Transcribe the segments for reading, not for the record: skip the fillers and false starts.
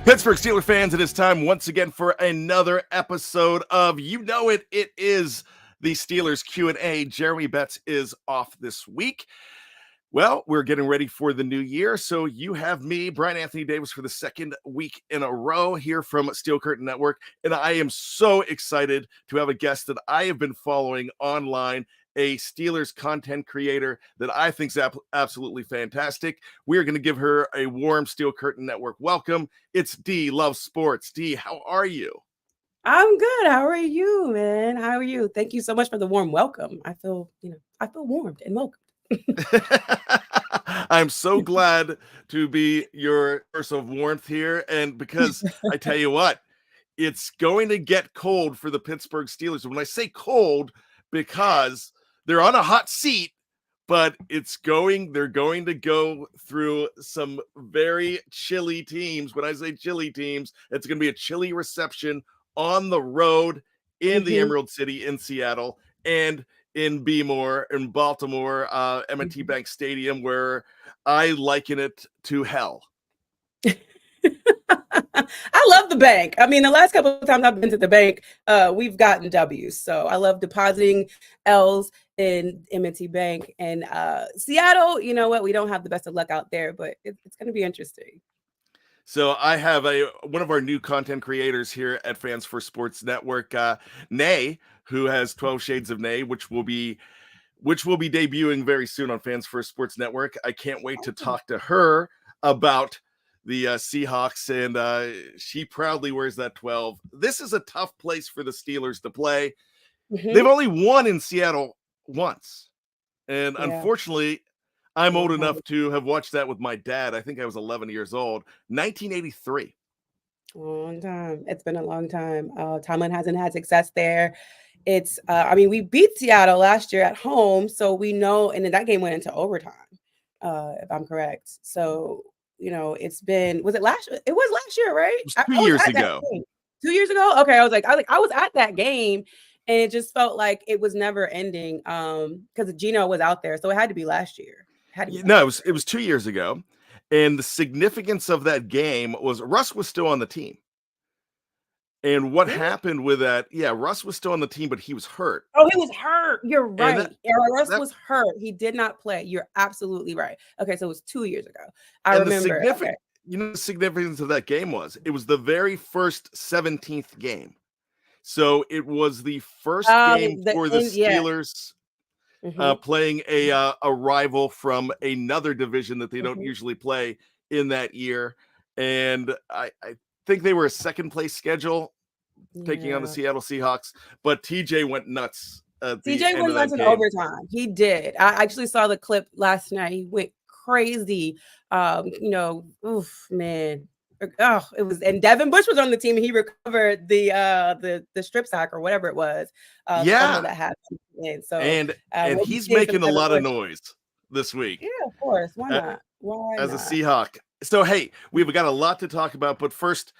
Pittsburgh Steelers fans, it is time once again for another episode of You Know It. It is the Steelers Q&A. Jeremy Betz is off this week. Well, we're getting ready for the new year, so you have me, Bryan Anthony Davis, for the second week in a row here from Steel Curtain Network, and I am so excited to have a guest that I have been following online, a Steelers content creator that I think is absolutely fantastic. We are going to give her a warm Steel Curtain Network welcome. It's Dee Loves Sports. Dee, how are you? I'm good. How are you, man? How are you? Thank you so much for the warm welcome. I feel warmed and welcomed. I'm so glad to be your source of warmth here. And because I tell you what, it's going to get cold for the Pittsburgh Steelers. When I say cold, because they're on a hot seat, but they're going to go through some very chilly teams. When I say chilly teams, it's going to be a chilly reception on the road in the Emerald City in Seattle and in Baltimore, M&T Bank Stadium, where I liken it to hell. I love the bank. I mean, the last couple of times I've been to the bank, we've gotten W's. So I love depositing L's in M&T Bank. And Seattle, you know what? We don't have the best of luck out there, but it's going to be interesting. So I have one of our new content creators here at Fans for Sports Network, Nay, who has 12 Shades of Nay, which will be debuting very soon on Fans for Sports Network. I can't wait to talk to her about the Seahawks, and she proudly wears that 12. This is a tough place for the Steelers to play. They've only won in Seattle once, and unfortunately, I'm old enough to have watched that with my dad. I think I was 11 years old. 1983. Long time. It's been a long time. Tomlin hasn't had success there. It's, we beat Seattle last year at home, so we know, and then that game went into overtime, if I'm correct. So, it's been, was it last year? It was last year, right? It was 2 years ago. 2 years ago? Okay, I was at that game, and it just felt like it was never ending because Gino was out there, so it had to be last year. It was 2 years ago, and the significance of that game was Russ was still on the team. And what happened with that? Yeah, Russ was still on the team, but he was hurt. Oh, he was hurt. You're right. Russ was hurt. He did not play. You're absolutely right. Okay, so it was 2 years ago. I remember. The significance of that game was it was the very first 17th game. So it was the first game for the Steelers playing a rival from another division that they don't usually play in that year. And I think they were a second place schedule taking on the Seattle Seahawks, but TJ went nuts. TJ went nuts in overtime. He did. I actually saw the clip last night. He went crazy. Oof, man. Oh, it was, and Devin Bush was on the team, and he recovered the strip sack or whatever it was. That happened. And he's making a lot of noise this week. Yeah, of course. Why not? Why as a Seahawk? So hey, we've got a lot to talk about, but first,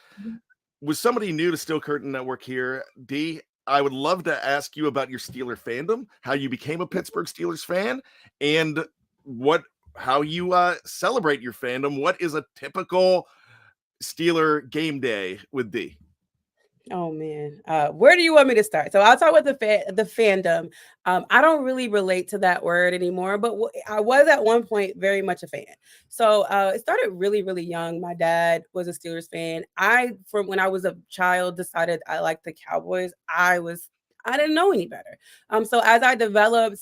with somebody new to Steel Curtain Network here, Dee, I would love to ask you about your Steeler fandom, how you became a Pittsburgh Steelers fan, and how you celebrate your fandom. What is a typical Steeler game day with Dee? Oh man, where do you want me to start? So I'll talk with the fandom. I don't really relate to that word anymore, but I was at one point very much a fan. So it started really, really young. My dad was a Steelers fan. From when I was a child, decided I liked the Cowboys. I didn't know any better. So as I developed,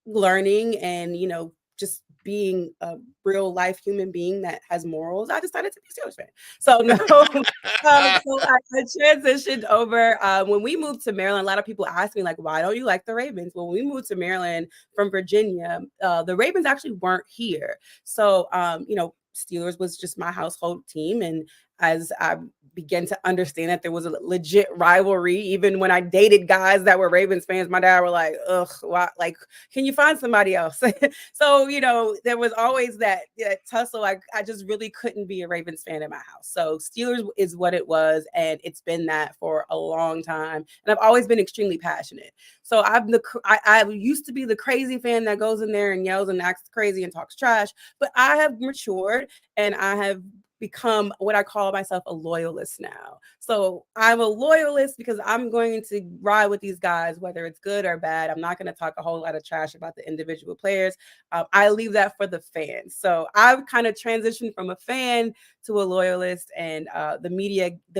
learning and just being a real life human being that has morals, I decided to be a Steelers fan. So no, so I transitioned over. When we moved to Maryland, a lot of people ask me like, why don't you like the Ravens? Well, when we moved to Maryland from Virginia, the Ravens actually weren't here. So, Steelers was just my household team. And as I began to understand that there was a legit rivalry, even when I dated guys that were Ravens fans, my dad were like, ugh, why? Like, can you find somebody else? So, there was always that tussle. I just really couldn't be a Ravens fan in my house. So Steelers is what it was. And it's been that for a long time. And I've always been extremely passionate. So I used to be the crazy fan that goes in there and yells and acts crazy and talks trash, but I have matured and I have become what I call myself a loyalist now. So I'm a loyalist because I'm going to ride with these guys, whether it's good or bad. I'm not going to talk a whole lot of trash about the individual players. I leave that for the fans. So I've kind of transitioned from a fan to a loyalist, and the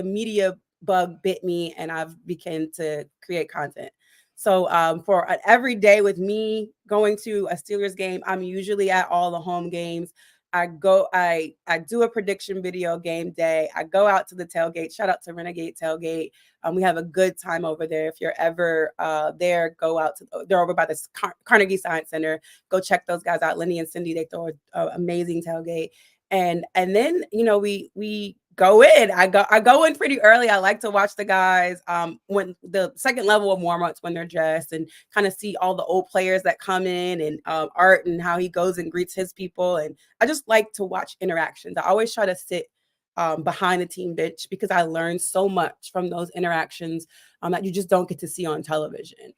media bug bit me, and I've begun to create content. So for an every day with me going to a Steelers game, I'm usually at all the home games. I do a prediction video game day. I go out to the tailgate. Shout out to Renegade Tailgate. We have a good time over there. If you're ever there, go out to they're over by the Carnegie Science Center. Go check those guys out. Lenny and Cindy, they throw an amazing tailgate. And then we go in. I go in pretty early. I like to watch the guys when the second level of warm-ups when they're dressed, and kind of see all the old players that come in, and Art and how he goes and greets his people. And I just like to watch interactions. I always try to sit behind the team bench because I learned so much from those interactions that you just don't get to see on television.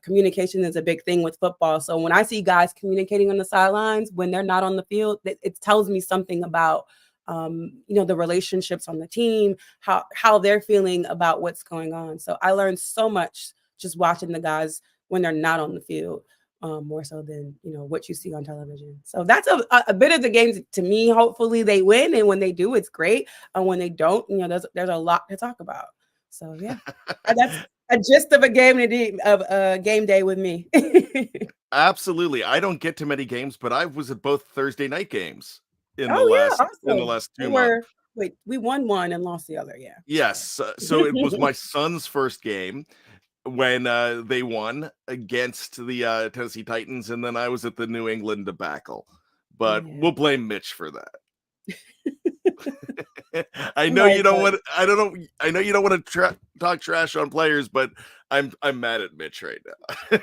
Communication is a big thing with football. So when I see guys communicating on the sidelines when they're not on the field, it tells me something about the relationships on the team, how they're feeling about what's going on. So I learned so much just watching the guys when they're not on the field, more so than what you see on television. So that's a bit of the games to me. Hopefully they win, and when they do, it's great. And when they don't, there's a lot to talk about. So yeah, that's a gist of a game day with me. Absolutely. I don't get to many games, but I was at both Thursday night games in the Oh yeah, awesome. last We 2 months. were wait, we won one and lost the other. Yeah. Yes. So it was my son's first game when they won against the Tennessee Titans, and then I was at the New England debacle. But Yeah. we'll blame Mitch for that. I know Right, you don't but want. I know you don't want to talk trash on players, but I'm mad at Mitch right now.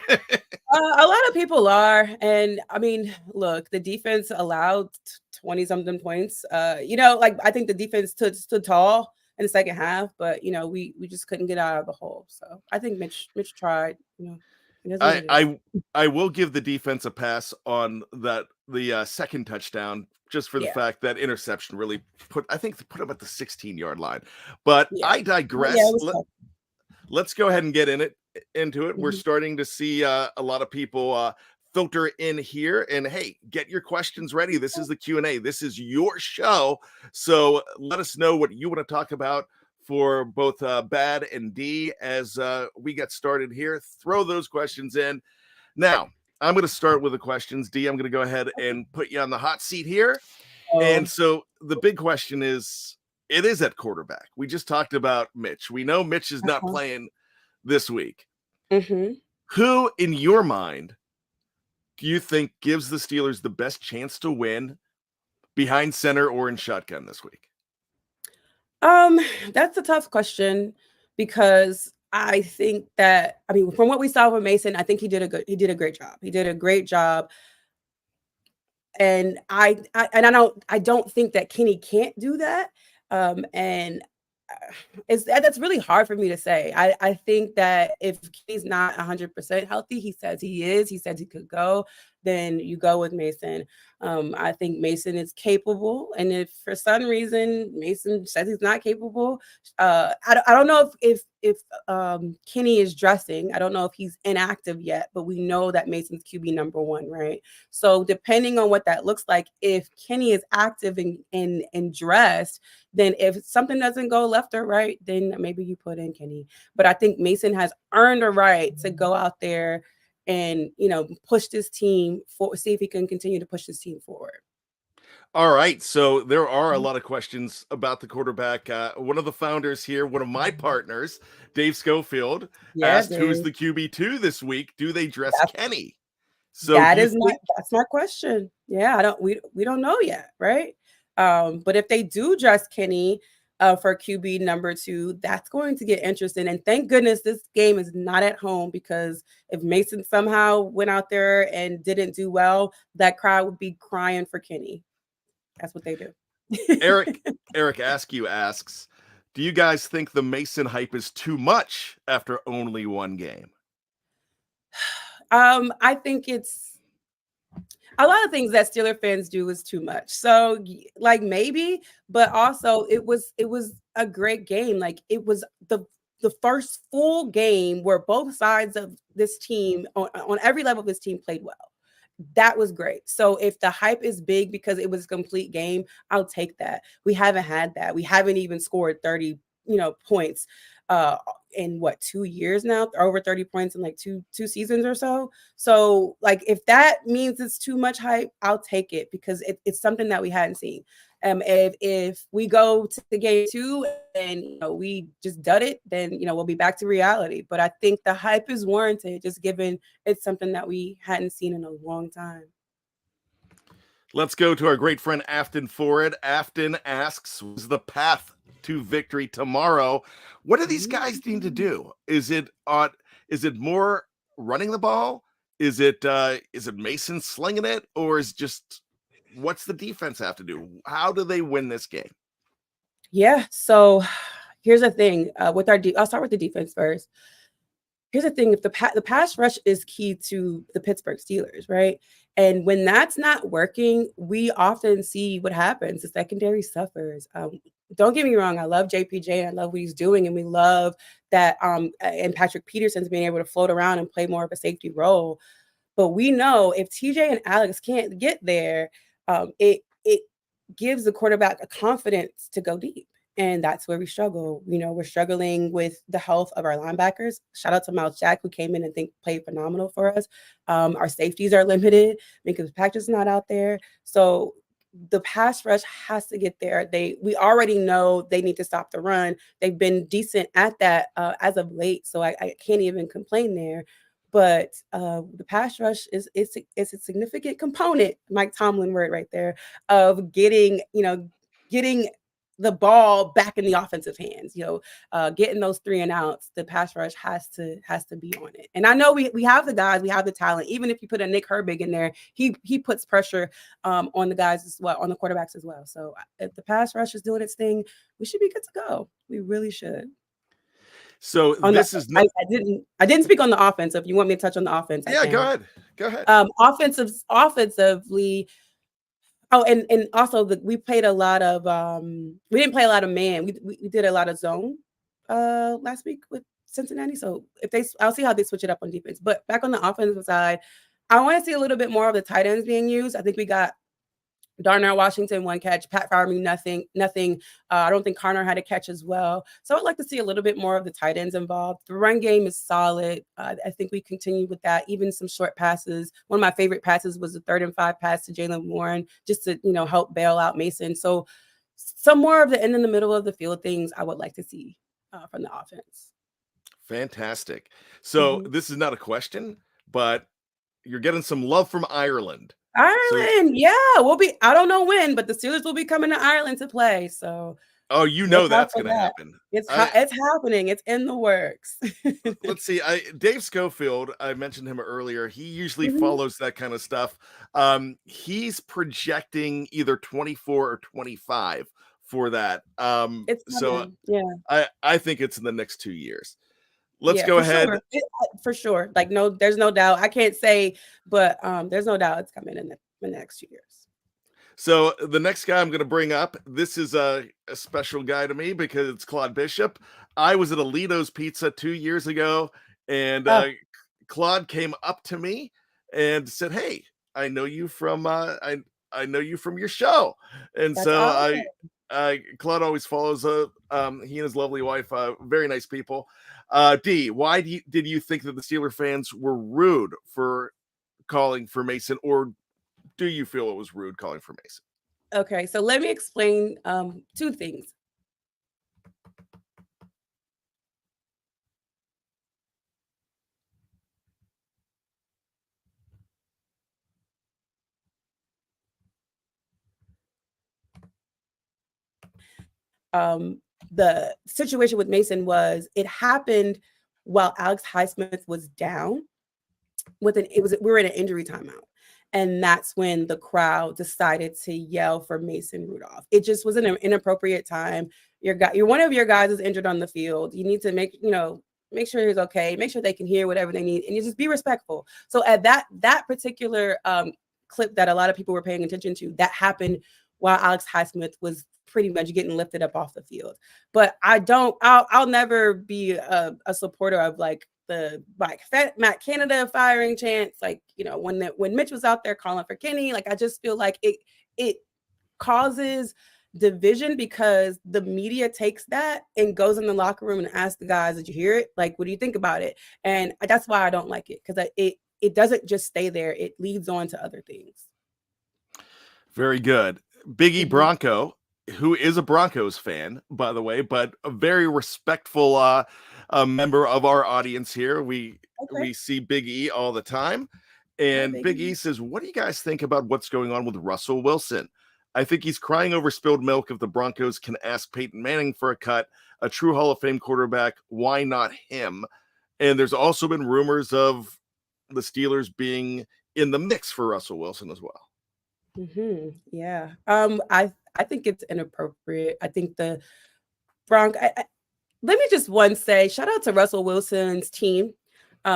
a lot of people are, and I mean, look, the defense allowed 20 something points. Like I think the defense stood tall in the second half, but we just couldn't get out of the hole. So I think Mitch tried. It is what I it is. I I will give the defense a pass on the second touchdown, just for the Yeah, fact that interception really put him at the 16-yard line. But yeah, I yeah. digress. It was tough. Let's go ahead and get into it. We're Mhm. starting to see a lot of people filter in here, and hey, get your questions ready. This is the Q&A. This is your show, so let us know what you want to talk about for both Bad and D as we get started here. Throw those questions in. Now, I'm going to start with the questions. D, I'm going to go ahead and put you on the hot seat here. And Oh, so the big question is, it is at quarterback. We just talked about Mitch. We know Mitch is not uh-huh. playing this week. Mhm. Who, in your mind, do you think gives the Steelers the best chance to win behind center or in shotgun this week? Um, that's a tough question because I think that from what we saw from Mason, I think he did a great job. He did a great job. And I don't think that Kenny can't do that. And that's really hard for me to say. I think that if Kenny's not 100% healthy, he says he is. He says he could go. Then you go with Mason. I think Mason is capable, and if for some reason Mason says he's not capable, I don't know if Kenny is dressing. I don't know if he's inactive yet, but we know that Mason's QB number one, right? So depending on what that looks like, if Kenny is active and dressed, then if something doesn't go left or right, then maybe you put in Kenny. But I think Mason has earned a right to go out there and push this team for see if he can continue to push this team forward. All right. So there are a lot of questions about the quarterback. One of the founders here, one of my partners, Dave Schofield, Yeah, asked who's Dave. the QB2 this week. Do they dress That's Kenny? So do that you is my think that's my question. Yeah, I don't we don't know yet, right? But if they do dress Kenny for QB number two, that's going to get interesting. And thank goodness this game is not at home, because if Mason somehow went out there and didn't do well, that crowd would be crying for Kenny. That's what they do. Eric Askew asks, do you guys think the Mason hype is too much after only one game? I think a lot of things that Steeler fans do is too much. So like maybe, but also it was a great game. Like it was the first full game where both sides of this team on every level of this team played well. That was great. So if the hype is big because it was a complete game, I'll take that. We haven't had that. We haven't even scored 30, points uh in what 2 years now, over 30 points in like two seasons or so. So like if that means it's too much hype, I'll take it because it's something that we hadn't seen. If we go to the game two and we just dud it, then we'll be back to reality. But I think the hype is warranted, just given it's something that we hadn't seen in a long time. Let's go to our great friend Afton Forward. Afton asks, "Was the path to victory tomorrow? What do these guys need to do? Is it more running the ball? Is it Mason slinging it, or is just what's the defense have to do? How do they win this game?" Yeah. So here's the thing with I'll start with the defense first. Here's the thing: if the pass rush is key to the Pittsburgh Steelers, right? And when that's not working, we often see what happens. The secondary suffers. Don't get me wrong. I love JPJ. And I love what he's doing, and we love that. And Patrick Peterson's being able to float around and play more of a safety role. But we know if TJ and Alex can't get there, it gives the quarterback a confidence to go deep. And that's where we struggle. We're struggling with the health of our linebackers. Shout out to Miles Jack, who came in and played phenomenal for us. Our safeties are limited because Patrick's not out there. So the pass rush has to get there. We already know they need to stop the run. They've been decent at that as of late, so I can't even complain there. But the pass rush is a significant component, Mike Tomlin word right there, of getting the ball back in the offensive hands, getting those 3 and outs. The pass rush has to be on it. And I know we have the guys, we have the talent. Even if you put a Nick Herbig in there, he puts pressure on the guys as well, on the quarterbacks as well. So if the pass rush is doing its thing, we should be good to go. We really should. So this is not. I didn't speak on the offense. If you want me to touch on the offense, Yeah, go ahead. Offensively. Oh, and also we played a lot of we didn't play a lot of man. We did a lot of zone last week with Cincinnati. So I'll see how they switch it up on defense. But back on the offensive side, I want to see a little bit more of the tight ends being used. I think we got Darnell Washington 1 catch, Pat Farming nothing. I don't think Connor had a catch as well. So I'd like to see a little bit more of the tight ends involved. The run game is solid. I think we continue with that. Even some short passes. One of my favorite passes was the 3rd and 5 pass to Jalen Warren, just to help bail out Mason. So some more of the end in the middle of the field things I would like to see from the offense. Fantastic. So this is not a question, but you're getting some love from Ireland. Ireland, yeah, we'll be. I don't know when, but the Steelers will be coming to Ireland to play. So, that's going to happen. It's happening. It's in the works. Let's see. Dave Schofield, I mentioned him earlier. He usually follows that kind of stuff. He's projecting either 24 or 25 for that. I think it's in the next 2 years. Let's go ahead. Sure. For sure. Like, no, there's no doubt. I can't say, but there's no doubt it's coming in the next 2 years. So the next guy I'm going to bring up, this is a special guy to me because it's Claude Bishop. I was at Alito's Pizza 2 years ago, and Claude came up to me and said, "Hey, I know you from I know you from your show." And that's so awesome. Claude always follows he and his lovely wife, very nice people. D, why did you think that the Steeler fans were rude for calling for Mason, or do you feel it was rude calling for Mason? Okay, so let me explain 2 things. The situation with Mason was it happened while Alex Highsmith was down we were in an injury timeout. And that's when the crowd decided to yell for Mason Rudolph. It just was an inappropriate time. One of your guys is injured on the field. You need to make sure he's okay, make sure they can hear whatever they need, and you just be respectful. So at that particular clip that a lot of people were paying attention to, that happened while Alex Highsmith was pretty much getting lifted up off the field. But I'll never be a supporter of like the Matt Canada firing chance. Like, when Mitch was out there calling for Kenny, like I just feel like it causes division because the media takes that and goes in the locker room and asks the guys, did you hear it? Like, what do you think about it? And that's why I don't like it, because it doesn't just stay there. It leads on to other things. Very good. Big E Bronco, who is a Broncos fan, by the way, but a very respectful member of our audience here. We see Big E all the time. And Big E says, what do you guys think about what's going on with Russell Wilson? I think he's crying over spilled milk. If the Broncos can ask Peyton Manning for a cut, a true Hall of Fame quarterback, why not him? And there's also been rumors of the Steelers being in the mix for Russell Wilson as well. Yeah. I think it's inappropriate. I think the let me just say, shout out to Russell Wilson's team,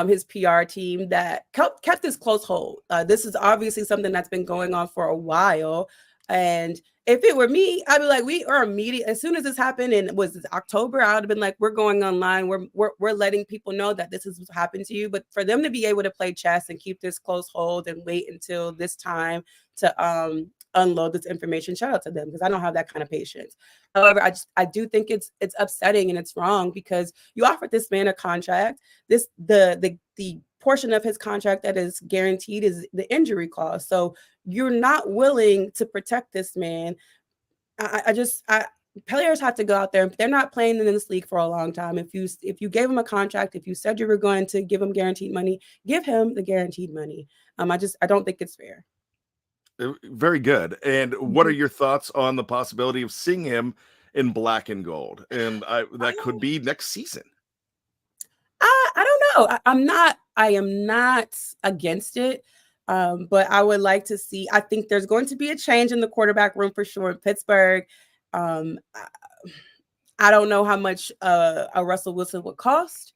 his PR team, that kept this close hold. This is obviously something that's been going on for a while. And if it were me, I'd be like, we are immediate. As soon as this happened, and it was October, I would have been like, we're going online. We're letting people know that this is what's happened to you. But for them to be able to play chess and keep this close hold and wait until this time to unload this information, shout out to them, because I don't have that kind of patience. However, I do think it's upsetting and it's wrong, because you offered this man a contract. The portion of his contract that is guaranteed is the injury clause. So you're not willing to protect this man. Players have to go out there. They're not playing in this league for a long time. If you gave him a contract, if you said you were going to give him guaranteed money, give him the guaranteed money. I don't think it's fair. Very good. And what are your thoughts on the possibility of seeing him in black and gold? And that could be next season. I don't know. I am not against it. But I would like to see, I think there's going to be a change in the quarterback room for sure in Pittsburgh. I don't know how much a Russell Wilson would cost.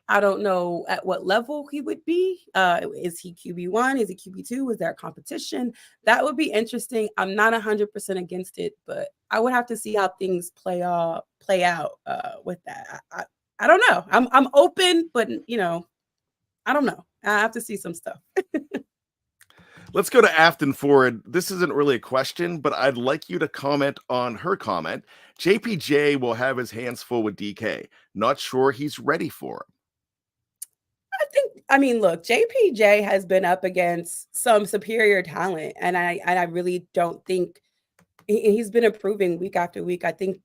I don't know at what level he would be. Is he QB1? Is he QB2? Is there a competition? That would be interesting. I'm not 100% against it, but I would have to see how things play out with that. I don't know. I'm open, but I don't know. I have to see some stuff. Let's go to Afton Ford. This isn't really a question, but I'd like you to comment on her comment. JPJ will have his hands full with DK. Not sure he's ready for him. Look, JPJ has been up against some superior talent, and I really don't think he's been improving week after week. I think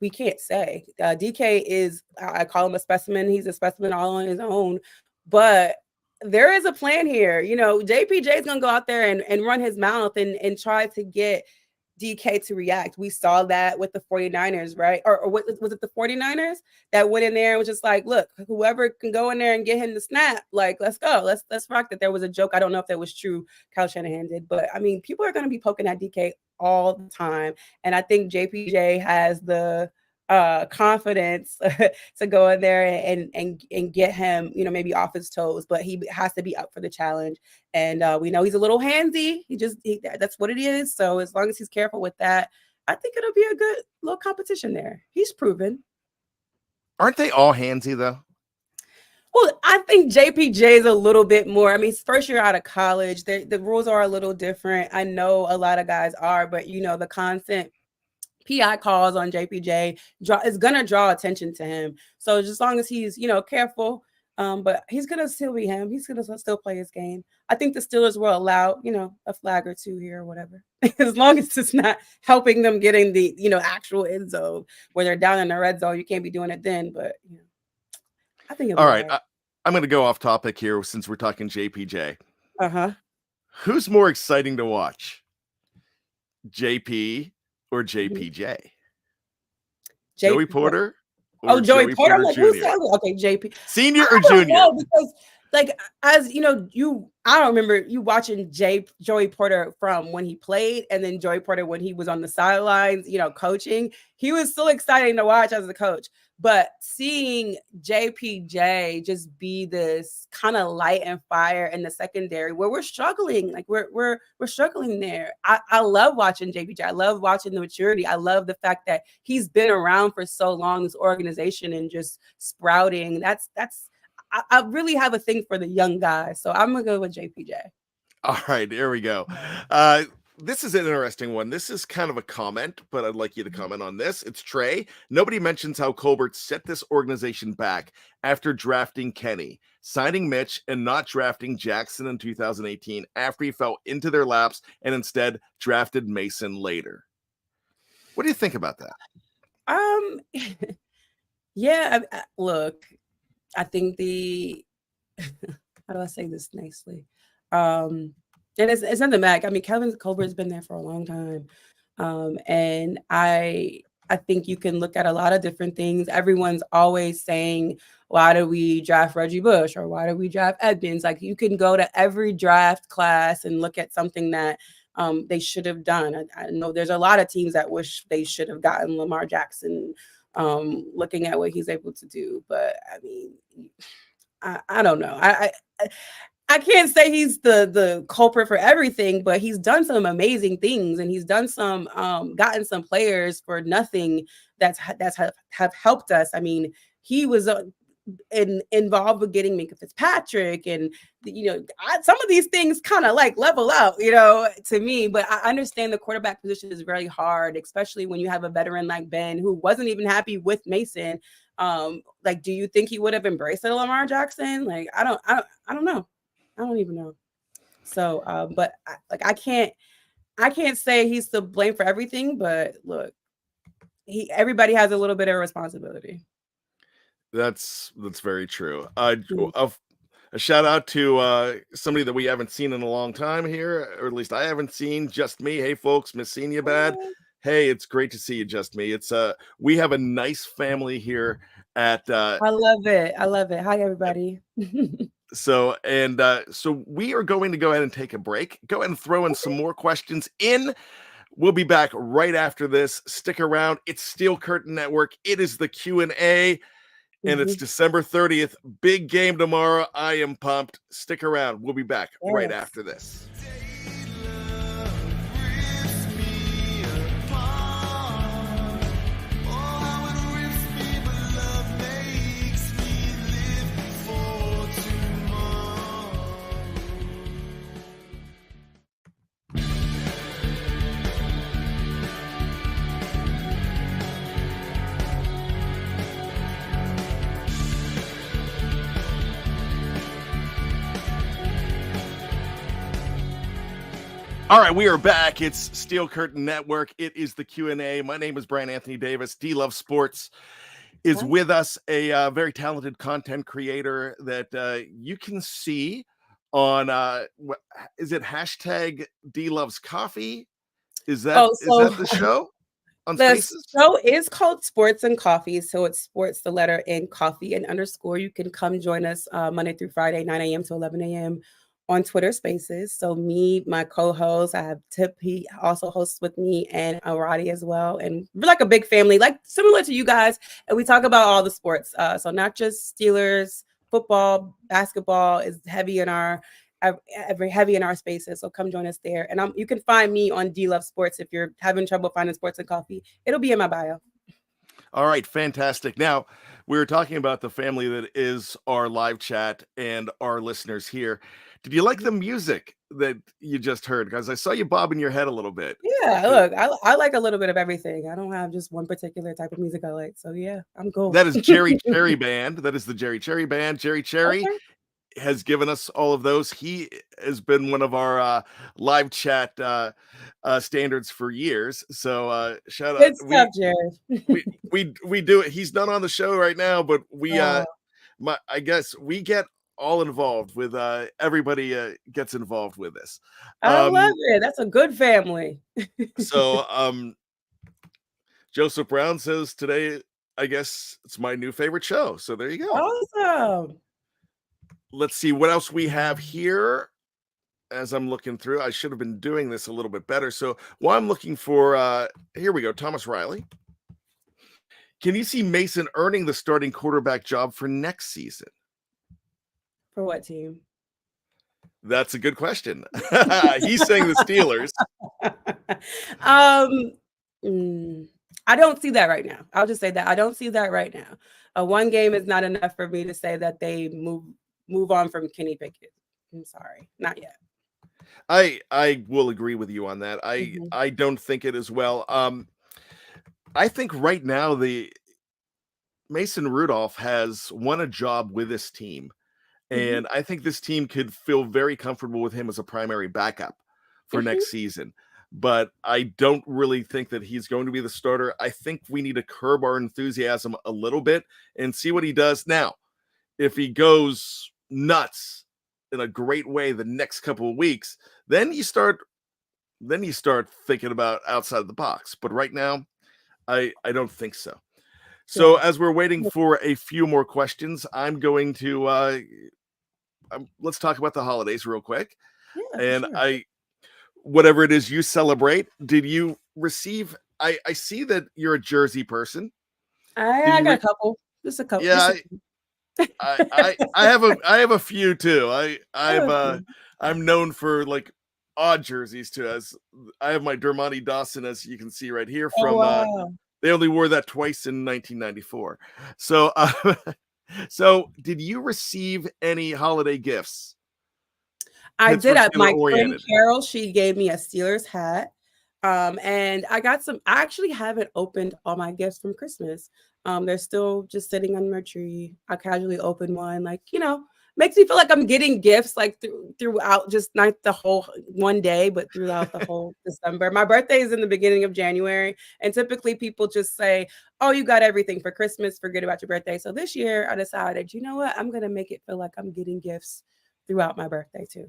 we can't say DK is, I call him a specimen. He's a specimen all on his own, but there is a plan here. JPJ is going to go out there and run his mouth and try to get DK to react. We saw that with the 49ers, right? Or was it the 49ers that went in there and was just like, look, whoever can go in there and get him the snap, like, let's go. Let's rock that. There was a joke. I don't know if that was true. Kyle Shanahan did, but people are going to be poking at DK all the time. And I think JPJ has the confidence to go in there and get him, maybe off his toes, but he has to be up for the challenge. And we know he's a little handsy. That's what it is. So as long as he's careful with that, I think it'll be a good little competition there. He's proven. Aren't they all handsy though? Well, I think JPJ is a little bit more. First year out of college, the rules are a little different. I know a lot of guys are, but the constant PI calls on JPJ is going to draw attention to him. So as long as he's, careful, but he's going to still be him. He's going to still play his game. I think the Steelers will allow, a flag or two here or whatever, as long as it's not helping them getting the, actual end zone where they're down in the red zone. You can't be doing it then, but I think. All right. I'm going to go off topic here since we're talking JPJ. Who's more exciting to watch? JP or JPJ? Joey Porter? Joey Porter. Like, who's that? Okay, JP. Senior or junior? Because like as you know, I don't remember you watching Joey Porter from when he played, and then Joey Porter when he was on the sidelines, coaching. He was so exciting to watch as a coach. But seeing JPJ just be this kind of light and fire in the secondary where we're struggling, like we're struggling there. I love watching JPJ. I love watching the maturity. I love the fact that he's been around for so long, this organization, and just sprouting. I really have a thing for the young guys, so I'm gonna go with JPJ. All right, here we go. This is an interesting one. This is kind of a comment, but I'd like you to comment on this. It's Trey. Nobody mentions how Colbert set this organization back after drafting Kenny, signing Mitch, and not drafting Jackson in 2018 after he fell into their laps and instead drafted Mason later. What do you think about that? Um, yeah. Look, I think how do I say this nicely? And it's not the Mac. I mean, Kevin Colbert's been there for a long time, and I think you can look at a lot of different things. Everyone's always saying, "Why do we draft Reggie Bush?" or "Why do we draft Edmonds?" Like you can go to every draft class and look at something that they should have done. I know there's a lot of teams that wish they should have gotten Lamar Jackson. Looking at what he's able to do, but I mean, I don't know. I can't say he's the culprit for everything, but he's done some amazing things, and he's done some gotten some players for nothing that's have helped us. I mean, he was involved with getting Minka Fitzpatrick, and some of these things kind of like level out, to me. But I understand the quarterback position is very hard, especially when you have a veteran like Ben who wasn't even happy with Mason. Like, do you think he would have embraced a Lamar Jackson? Like, I don't know. I don't even know. So, but I can't say he's to blame for everything. But look, everybody has a little bit of responsibility. That's very true. A shout out to somebody that we haven't seen in a long time here, or at least I haven't seen. Just me. Hey, folks, miss seeing you bad. Hey, it's great to see you, Just Me. It's we have a nice family here at. I love it. I love it. Hi, everybody. So we are going to go ahead and take a break. Go ahead and throw in some more questions in. We'll be back right after this. Stick around. It's Steel Curtain Network. It is the Q&A, and it's December 30th. Big game tomorrow. I am pumped. Stick around. We'll be back right after this. All right, we are back. It's Steel Curtain Network. It is the Q&A. My name is Bryan Anthony Davis. D-Love Sports is with us, a very talented content creator that you can see on, is it hashtag D-Loves Coffee? Is that the show on Spaces? The show is called Sports and Coffee. So it's sports, the letter N, coffee, and underscore. You can come join us Monday through Friday, 9 a.m. to 11 a.m. on Twitter Spaces. So me, my co-host, I have Tip, he also hosts with me, and Arati as well. And we're like a big family, like similar to you guys. And we talk about all the sports. So not just Steelers, football, basketball is heavy in our spaces. So come join us there. And you can find me on D-Love Sports if you're having trouble finding Sports and Coffee. It'll be in my bio. All right, fantastic. Now, we were talking about the family that is our live chat and our listeners here. Did you like the music that you just heard? Because I saw you bobbing your head a little bit. Yeah, look, I like a little bit of everything. I don't have just one particular type of music I like. So yeah, I'm cool. That is Jerry Cherry Band. That is the Jerry Cherry Band. Jerry Cherry has given us all of those. He has been one of our live chat standards for years. So shout Good out. stuff, Jerry. we do it. He's not on the show right now, but we I guess we get all involved with everybody gets involved with this. I love it. That's a good family. So Joseph Brown says today, I guess it's my new favorite show. So there you go. Awesome. let's see what else we have here. As I'm looking through, I should have been doing this a little bit better. So while I'm looking for, here we go, Thomas Riley. Can you see Mason earning the starting quarterback job for next season? For what team? That's a good question. He's saying the Steelers. I don't see that right now. I'll just say that I don't see that right now. One game is not enough for me to say that they move on from Kenny Pickett. I'm sorry, not yet. I will agree with you on that. I don't think it as well. I think right now the Mason Rudolph has won a job with this team, Mhm. and I think this team could feel very comfortable with him as a primary backup for Mhm. next season. But I don't really think that he's going to be the starter. I think we need to curb our enthusiasm a little bit and see what he does. Now, if he goes nuts in a great way the next couple of weeks, then you start thinking about outside the box. But right now, I don't think so. So Yeah. as we're waiting for a few more questions, I'm going to let's talk about the holidays real quick. Yeah, for And sure. I whatever it is you celebrate, did you receive I see that you're a jersey person. Did I you got a couple. Just a couple. yeah, I have a few too. I have a few. I'm known for like odd jerseys too. As I have my Dermontti Dawson, as you can see right here Oh from wow. they only wore that twice in 1994. So so did you receive any holiday gifts? I did. Pittsburgh Steeler My friend oriented. Carol, she gave me a Steelers hat. And I got some. I actually haven't opened all my gifts from Christmas. They're still just sitting on my tree. I casually open one, like makes me feel like I'm getting gifts like throughout just not the whole one day, but throughout the whole December. My birthday is in the beginning of January, and typically people just say, "Oh, you got everything for Christmas. Forget about your birthday." So this year, I decided, you know what? I'm gonna make it feel like I'm getting gifts throughout my birthday too.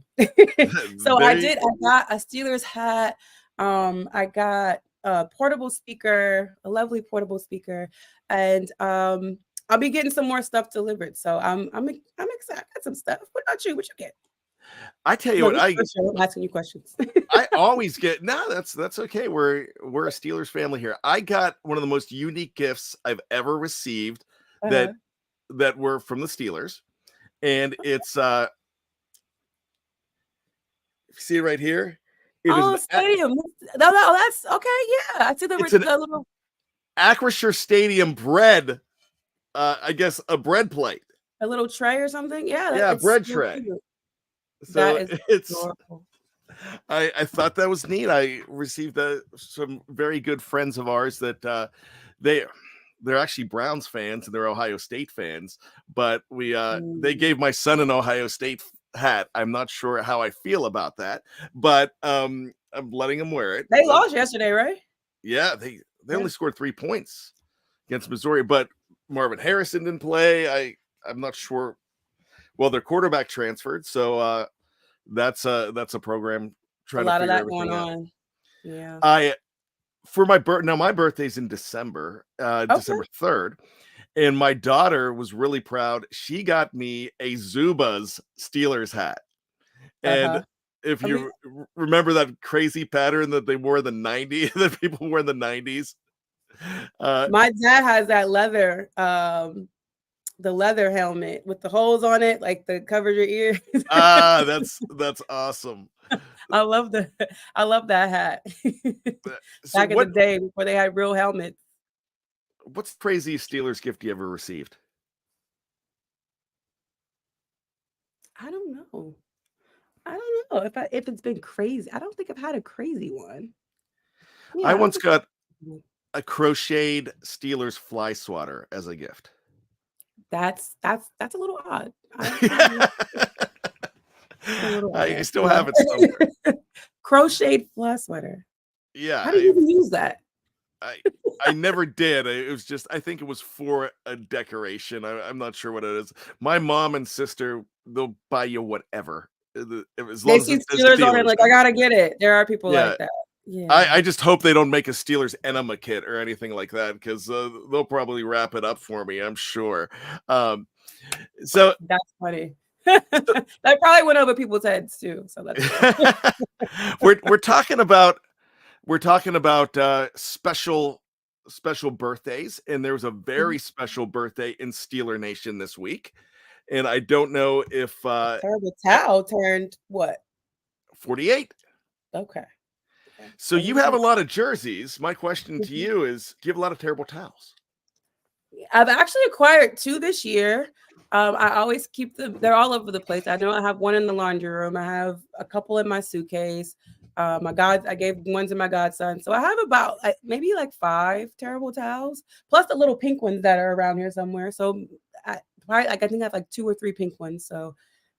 So I Very did. I got a Steelers hat. I got a portable speaker, a lovely portable speaker, and I'll be getting some more stuff delivered. So I'm excited. I got some stuff. What about you? What you get? I tell you No, what, this is your show. I'm asking you questions. I always get no, that's okay. We're a Steelers family here. I got one of the most unique gifts I've ever received that Uh-huh. that were from the Steelers. And it's you see it right here. It is Oh, stadium. No, that's okay. Yeah, I see it's an the little Acrisure Stadium bread, I guess a bread plate. a little tray or something. Yeah, Yeah, it's bread so tray. cute. That So is it's adorable. I thought that was neat. I received some very good friends of ours that they they're actually Browns fans and they're Ohio State fans, but they Mm. gave my son an Ohio State hat. I'm not sure how I feel about that, but I'm letting him wear it. They lost yesterday, right? Yeah, they Yeah. only scored 3 points against Missouri, but Marvin Harrison didn't play. I'm not sure. Well, their quarterback transferred, so that's a program A trying to lot of figure that going everything out. on. Yeah. I for my birth now my birthday's in December, Okay. December 3rd, and my daughter was really proud. She got me a Zubaz Steelers hat. And Uh-huh. if I mean, you remember that crazy pattern that they wore in the 90s, that people wore in the 90s. Uh, my dad has that leather, the leather helmet with the holes on it, like the covers your ears. that's awesome. I love the I love that hat. So Back in the day before they had real helmets. what's the craziest Steelers gift you ever received? I don't know. I don't know if it's been crazy. I don't think I've had a crazy one. I Yeah, I don't once think got a crocheted Steelers fly swatter as a gift. that's a little odd. I don't know. It's a little I odd. still have it somewhere. Yeah. Crocheted fly sweater. Yeah, How do you even use that? I I never did. It was just I think it was for a decoration. I'm not sure what it is. My mom and sister, they'll buy you whatever, as They long as see it says Steelers on it, Steelers like, "I on it. gotta get it." There are people Yeah, like that. Yeah. I just hope they don't make a Steelers enema kit or anything like that because they'll probably wrap it up for me. I'm sure. Um, so That's funny. That probably went over people's heads too. So that's good. we're talking about special birthdays, and there was a very special birthday in Steeler Nation this week, and I don't know if Terrible Towel turned what? 48. Okay. Okay. So you have a lot of jerseys. My question to Mhm. you is, do you have a lot of terrible towels? I've actually acquired 2 this year. I always keep them. They're all over the place. I know I have one in the laundry room. I have a couple in my suitcase. I gave ones to my godson. So I have about maybe like 5 terrible towels, plus the little pink ones that are around here somewhere. So I think I have like 2 or 3 pink ones. So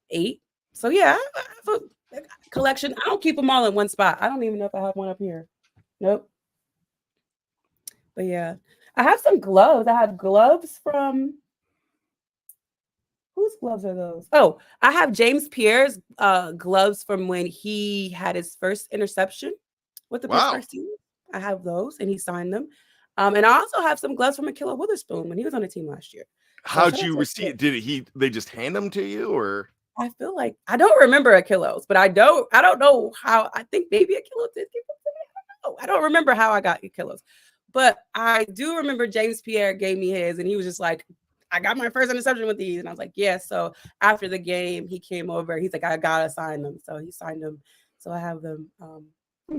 8. So yeah, I have a collection. I don't keep them all in one spot. I don't even know if I have one up here. Nope. But yeah, I have some gloves. I have gloves from whose gloves are those? Oh, I have James Pierre's gloves from when he had his first interception with the Wow. Pittsburgh Steelers. I have those, and he signed them. And I also have some gloves from Akilla Witherspoon when he was on the team last year. So How'd shout out you to Akilla. receive? They just hand them to you, or I feel like I don't remember Akillos, but I don't know how. I think maybe Akilla did give them to me. I don't know. I don't remember how I got Akillos, but I do remember James Pierre gave me his, and he was just like, I got my first interception with these. And I was like, yeah. So after the game, he came over. He's like, I gotta sign them. So he signed them. So I have them. Let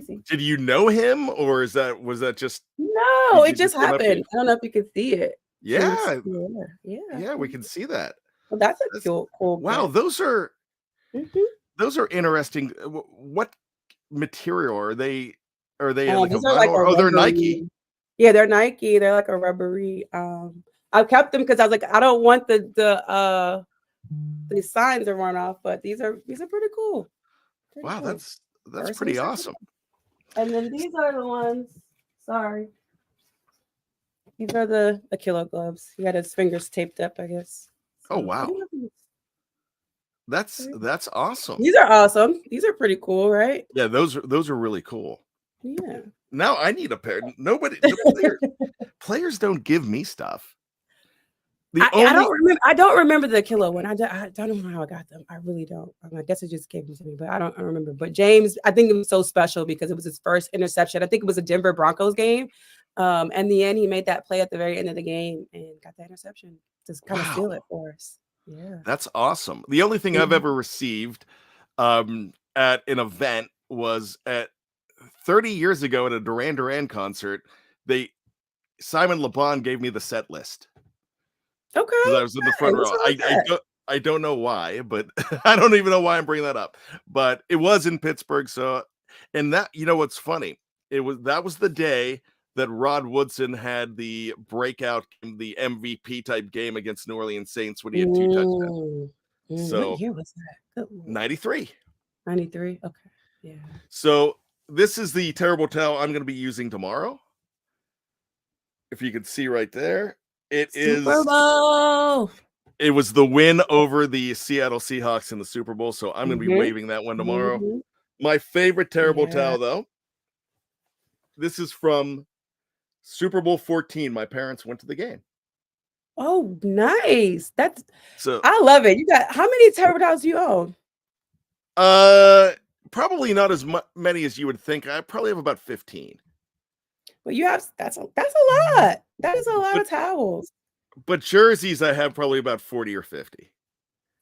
me see. did you know him, or was that just No, he it just just came up to you? happened. I don't know if you could see it. James Yeah, Pierre. Yeah. yeah, we can see that. Well, that's a That's cool wow. gift. Mhm. Those are interesting. What material are they? Are they like a These are like vinyl? a Oh, they're Nike. rubbery. Yeah, they're Nike. They're like a rubbery. I kept them because I was like, I don't want the signs to run off, but these are pretty cool. Pretty Wow, cool. that's First pretty interception. awesome. And then these are the ones. Sorry. These are the Akilla gloves. He had his fingers taped up, I guess. Oh So I wow, think that's awesome. these are awesome. These are pretty cool, right? Yeah, those are really cool. Yeah. Now I need a pair. Nobody, players don't give me stuff. The I don't only remember. I don't remember the Akilla one. I don't know how I got them. I really don't. I guess it just gave them to me, but I remember. But James, I think it was so special because it was his first interception. I think it was a Denver Broncos game. In the end, he made that play at the very end of the game and got that interception to kind of seal wow, it for us. Yeah. that's awesome. The only thing I've Mhm. ever received at an event was at 30 years ago at a Duran Duran concert. They Simon LeBon gave me the set list because Okay. I was in the Hey, front what's row. wrong with that? I don't know why, but I don't even know why I'm bringing that up. But it was in Pittsburgh, so and that what's funny? That was the day that Rod Woodson had the breakout, the MVP type game against New Orleans Saints when he had 2 touchdowns. What So year was that? Good Lord. 93. 93. Okay. Yeah. So this is the terrible towel I'm going to be using tomorrow. If you can see right there, Super Bowl. it was the win over the Seattle Seahawks in the Super Bowl, so I'm going to be Mhm. waving that one tomorrow. Mhm. My favorite terrible Yeah. towel, though, this is from Super Bowl 14. My parents went to the game. Oh, nice. So, I love it. You got how many turbo dogs do you own? uh, probably not as many as you would think. I probably have about 15. Well, you have that's a lot. That is a lot But of towels. but jerseys, I have probably about 40 or 50.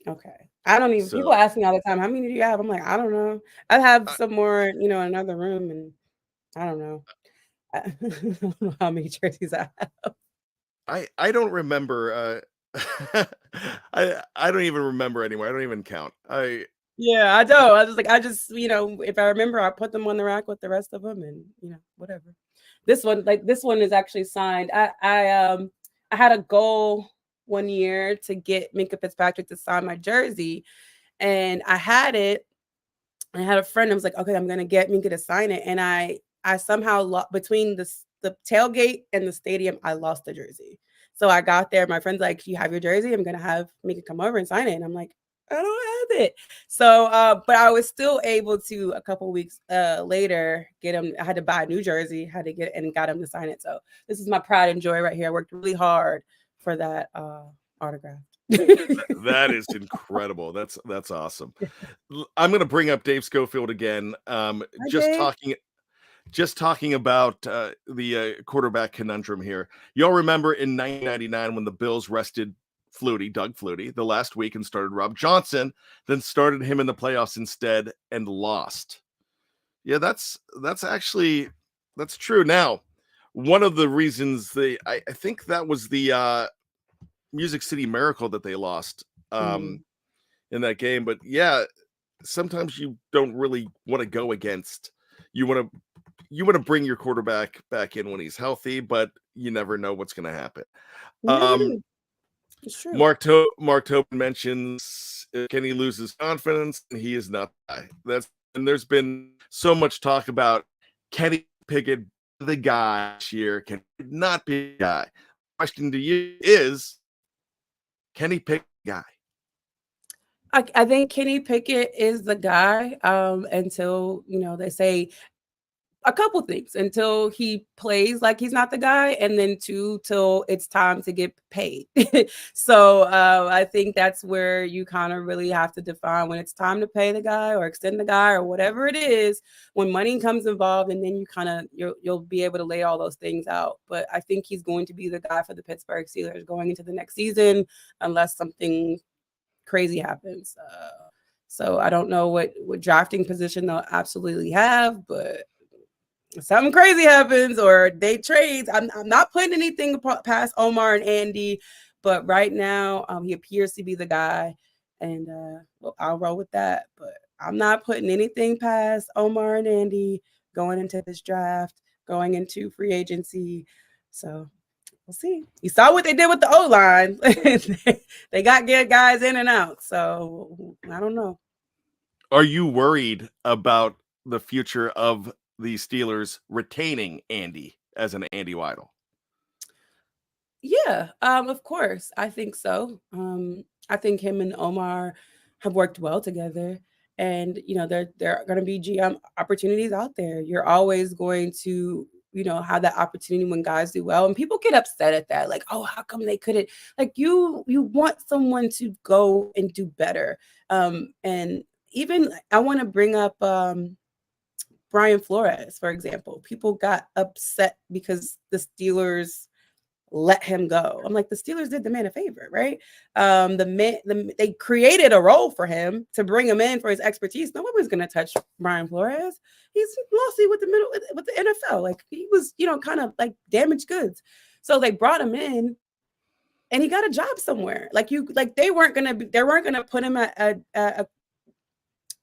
Okay. I don't even people So, ask me all the time, how many do you have? I'm like, I don't know. I have I some more, in another room and I don't know. I don't know how many jerseys I have. I don't remember, I don't even remember anymore. I don't even count. Yeah, I don't. I just, if I remember, I put them on the rack with the rest of them and, whatever. This one is actually signed. I had a goal one year to get Minka Fitzpatrick to sign my jersey, and I had it. I had a friend. I was like, okay, I'm gonna get Minka to sign it, and I somehow between the tailgate and the stadium, I lost the jersey. So I got there. My friend's like, "You have your jersey? I'm gonna have Minka come over and sign it." And I'm like, I don't have it. So, but I was still able to a couple weeks later get him. I had to buy a new jersey, had to get and got him to sign it. So this is my pride and joy right here. I worked really hard for that autograph. That is incredible. That's awesome. I'm going to bring up Dave Schofield again. Hi, Dave. Just talking about the quarterback conundrum here. Y'all remember in 1999 when the Bills rested Doug Flutie, the last week and started Rob Johnson, then started him in the playoffs instead and lost. Yeah, that's true. Now, one of the reasons I think that was the Music City Miracle that they lost Mm, in that game. But yeah, sometimes you don't really want to go against. You want to bring your quarterback back in when he's healthy, but you never know what's going to happen. you never Um, do. It's true. Mark Tobin mentions can he lose his confidence? And he is not the guy. And there's been so much talk about Kenny Pickett the guy this year, can he not be the guy. Question to you is Kenny Pickett the guy? I think Kenny Pickett is the guy until, they say a couple things until he plays like he's not the guy, and then two, till it's time to get paid. So I think that's where you kind of really have to define when it's time to pay the guy or extend the guy or whatever it is, when money comes involved, and then you'll be able to lay all those things out. But I think he's going to be the guy for the Pittsburgh Steelers going into the next season, unless something crazy happens. So I don't know what drafting position they'll absolutely have, but something crazy happens or they trades. I'm not putting anything past Omar and Andy, but right now he appears to be the guy, and well, I'll roll with that. But I'm not putting anything past Omar and Andy going into this draft, going into free agency. So we'll see. You saw what they did with the O line. They got good guys in and out. So I don't know. Are you worried about the future of the Steelers retaining Andy as an Andy Weidel? Yeah, of course. I think so. I think him and Omar have worked well together. And there are going to be GM opportunities out there. You're always going to have that opportunity when guys do well, and people get upset at that. Like, oh, how come they couldn't? Like, you want someone to go and do better. And even I want to bring up Brian Flores, for example. People got upset because the Steelers let him go. I'm like, the Steelers did the man a favor, right? They created a role for him to bring him in for his expertise. Nobody was going to touch Brian Flores. He's mostly with the NFL. Like, he was, kind of like damaged goods. So they brought him in, and he got a job somewhere. They weren't gonna put him at a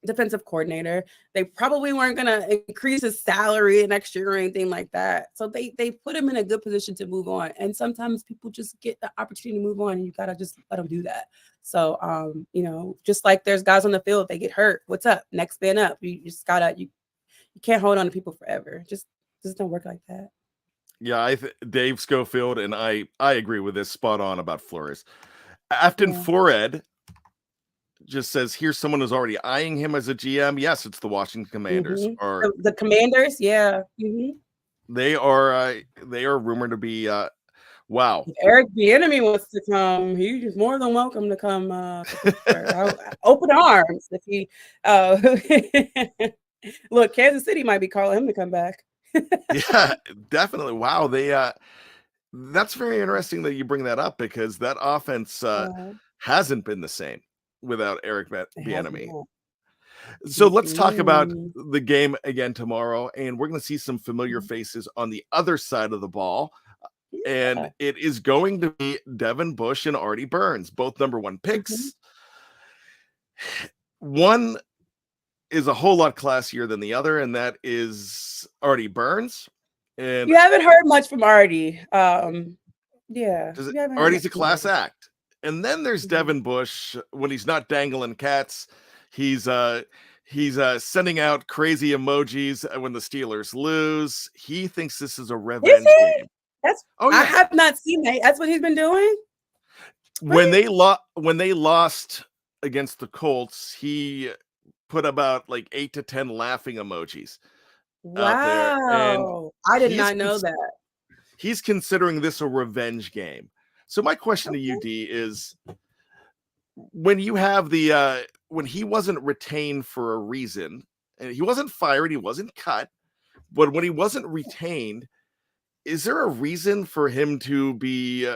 defensive coordinator. They probably weren't going to increase his salary next year or anything like that. So they put him in a good position to move on. And sometimes people just get the opportunity to move on, and you got to just let them do that. So, just like there's guys on the field, they get hurt. What's up? Next man up. You just you can't hold on to people forever. Just don't work like that. Yeah, Dave Schofield and I agree with this spot on about Flores. Afton Yeah. Fored just says here's someone who's already eyeing him as a GM. Yes, it's the Washington Commanders. Mm-hmm. Or The Commanders, yeah. Mm-hmm. they are rumored to be wow. If Eric Bieniemy wants to come, he's more than welcome to come to Pittsburgh. Open arms if he. Look, Kansas City might be calling him to come back. Yeah, definitely. Wow, that's very interesting that you bring that up because that offense hasn't been the same without Eric It has Bieniemy. not. So let's talk about Mm-mm. the game again tomorrow, and we're going to see some familiar faces on the other side of the ball. And Yeah. it is going to be Devin Bush and Artie Burns, both number one Mhm. picks. One is a whole lot classier than the other, and that is Artie Burns. And You haven't heard much from Artie. Yeah, you haven't heard Artie's much a from class Artie. act. And then there's Mhm. Devin Bush when he's not dangling cats. He's sending out crazy emojis when the Steelers lose. He thinks this is a Is revenge he? game. That's Oh I yeah. have not seen that. That's what he's been doing. When Really? they lost against the Colts, he put about like 8 to 10 laughing emojis out there, and Wow, I did he's not know that. he's considering this a revenge game. So my question to you, Okay. D, is when you have the when he wasn't retained for a reason, and he wasn't fired, he wasn't cut, but when he wasn't retained, is there a reason for him to be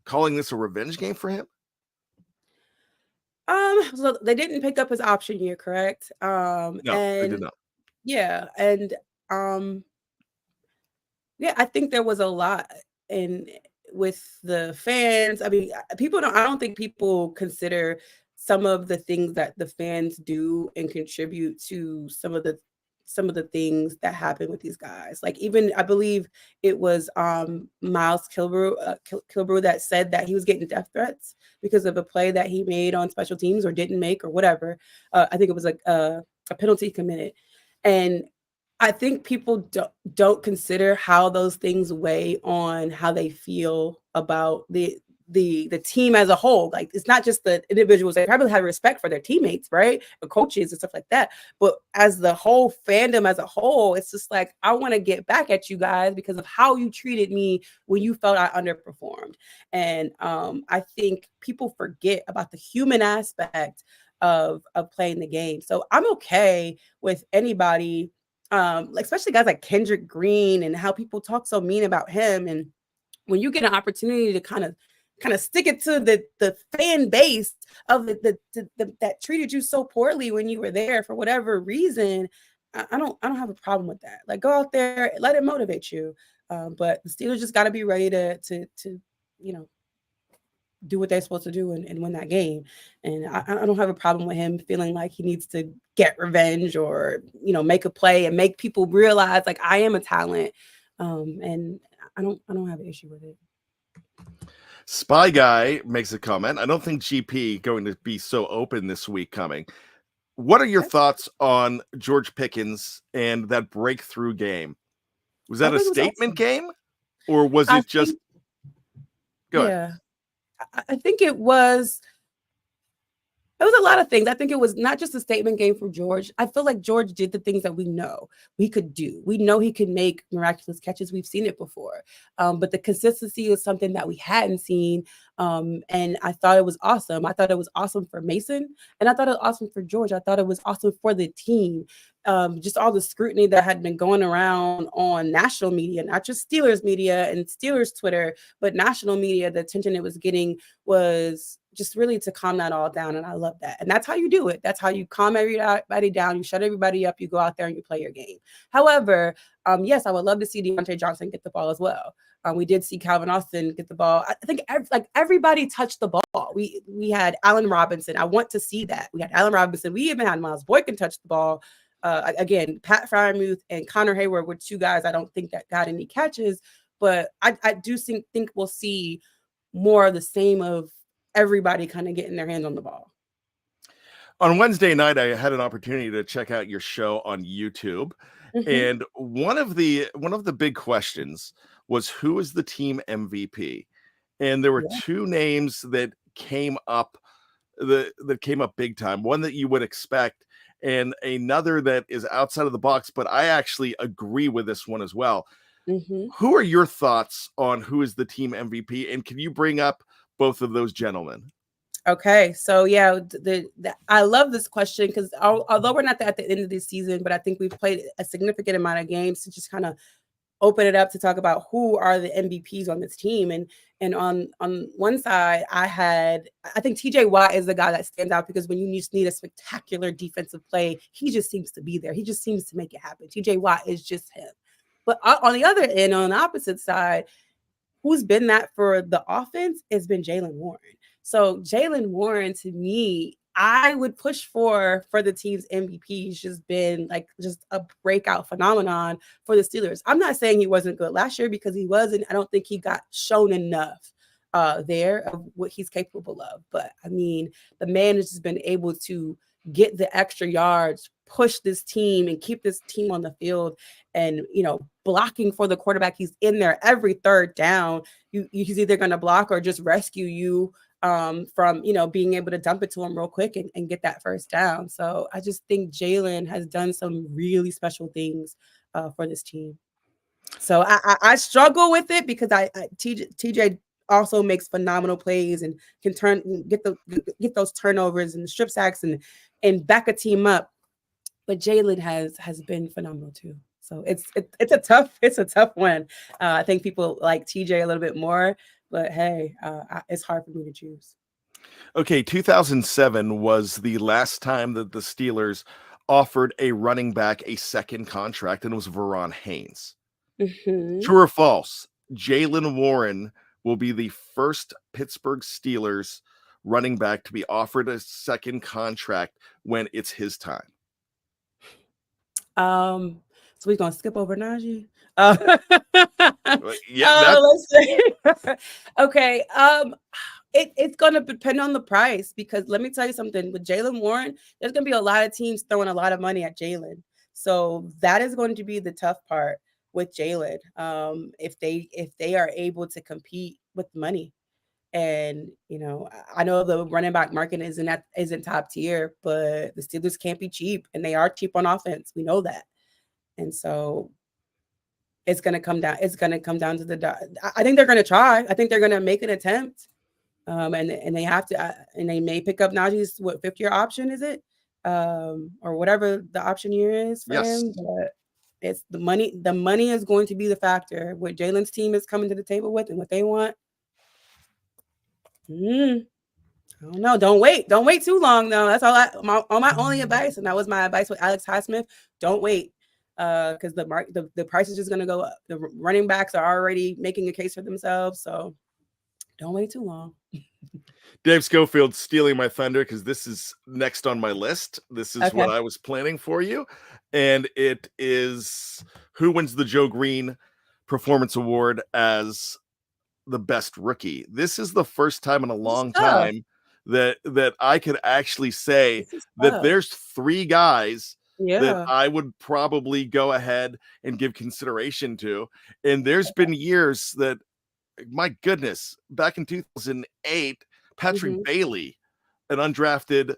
calling this a revenge game for him? So they didn't pick up his option year, correct? No, they did And not. yeah, and um, yeah, I think there was a lot in with the fans. I mean, people don't. I don't think people consider some of the things that the fans do and contribute to some of the things that happen with these guys. Like even I believe it was Miles Kilbrew that said that he was getting death threats because of a play that he made on special teams or didn't make or whatever. I think it was like a penalty committed, and I think people don't consider how those things weigh on how they feel about the team as a whole. Like it's not just the individuals. They probably have respect for their teammates, right? Or coaches and stuff like that. But as the whole fandom as a whole, it's just like I want to get back at you guys because of how you treated me when you felt I underperformed. And I think people forget about the human aspect of playing the game. So I'm okay with anybody like especially guys like Kendrick Green and how people talk so mean about him. And when you get an opportunity to kind of stick it to the fan base of that treated you so poorly when you were there for whatever reason, I don't have a problem with that. Like go out there, let it motivate you. But the Steelers just got to be ready to you know do what they're supposed to do and win that game. And I don't have a problem with him feeling like he needs to get revenge or make a play and make people realize like I am a talent. And I don't have an issue with it. Spy Guy makes a comment. I don't think GP going to be so open this week coming. What are your Okay. thoughts on George Pickens and that breakthrough game? Was I that a think it was statement awesome. game or was I it just think, go ahead? yeah, I think it was a lot of things. I think it was not just a statement game from George. I feel like George did the things that we know we could do. We know he could make miraculous catches. We've seen it before. But the consistency is something that we hadn't seen. And I thought it was awesome. I thought it was awesome for Mason. And I thought it was awesome for George. I thought it was awesome for the team. Just all the scrutiny that had been going around on national media, not just Steelers media and Steelers Twitter, but national media, the attention it was getting was just really to calm that all down. And I love that. And that's how you do it. That's how you calm everybody down. You shut everybody up. You go out there and you play your game. However, yes, I would love to see Deontay Johnson get the ball as well. We did see Calvin Austin get the ball. I think everybody touched the ball. We had Allen Robinson. I want to see that. We had Allen Robinson. We even had Miles Boykin touch the ball. Again, Pat Fryermuth and Connor Hayward were two guys I don't think that got any catches, but I do think we'll see more of the same of everybody kind of getting their hands on the ball. On Wednesday night, I had an opportunity to check out your show on YouTube, Mhm. and one of the big questions was who is the team MVP, and there were Yeah. two names that came up big time. One that you would expect, and another that is outside of the box. But I actually agree with this one as well. Mhm. Who are your thoughts on who is the team MVP, and can you bring up both of those gentlemen? Okay, so yeah, I love this question because although we're not at the end of this season, but I think we've played a significant amount of games to just kind of open it up to talk about who are the MVPs on this team. And on one side, I think TJ Watt is the guy that stands out because when you just need a spectacular defensive play, he just seems to be there. He just seems to make it happen. TJ Watt is just him. But on the other end, on the opposite side, who's been that for the offense has been Jalen Warren. So Jalen Warren, to me, I would push for the team's MVP. He's just been like just a breakout phenomenon for the Steelers. I'm not saying he wasn't good last year because he wasn't. I don't think he got shown enough there of what he's capable of. But I mean, the man has just been able to get the extra yards, push this team, and keep this team on the field. And blocking for the quarterback, he's in there every third down. He's either going to block or just rescue you from being able to dump it to him real quick and get that first down. So I just think Jalen has done some really special things for this team. So I struggle with it because TJ also makes phenomenal plays and can get those turnovers and strip sacks and back a team up. But Jalen has been phenomenal too. So it's a tough one. I think people like TJ a little bit more, but hey, it's hard for me to choose. Okay, 2007 was the last time that the Steelers offered a running back a second contract, and it was Veron Haynes. Mm-hmm. True or false? Jalen Warren will be the first Pittsburgh Steelers running back to be offered a second contract when it's his time. So we're gonna skip over Najee. Uh, Yeah, that let's see. Okay. It's gonna depend on the price because let me tell you something. With Jalen Warren, there's gonna be a lot of teams throwing a lot of money at Jalen. So that is going to be the tough part with Jalen. If they are able to compete with money. And I know the running back market isn't top tier, but the Steelers can't be cheap, and they are cheap on offense. We know that, and so it's gonna come down. It's gonna come down to I think they're gonna try. I think they're gonna make an attempt, and they have to, and they may pick up Najee's fifth year option, is it, or whatever the option year is for yes. him, but. It's the money. The money is going to be the factor. What Jalen's team is coming to the table with and what they want. I don't know. Don't wait. Don't wait too long though. That's my only advice, and that was my advice with Alex Highsmith. Don't wait, because the price is just gonna go up. The running backs are already making a case for themselves, so don't wait too long. Dave Schofield stealing my thunder because this is next on my list. This is what I was planning for you, and it is who wins the Joe Green Performance Award as the best rookie. This is the first time in a long time that I could actually say that there's three guys that I would probably go ahead and give consideration to. And there's been years that, my goodness, back in 2008, Patrick Bailey, an undrafted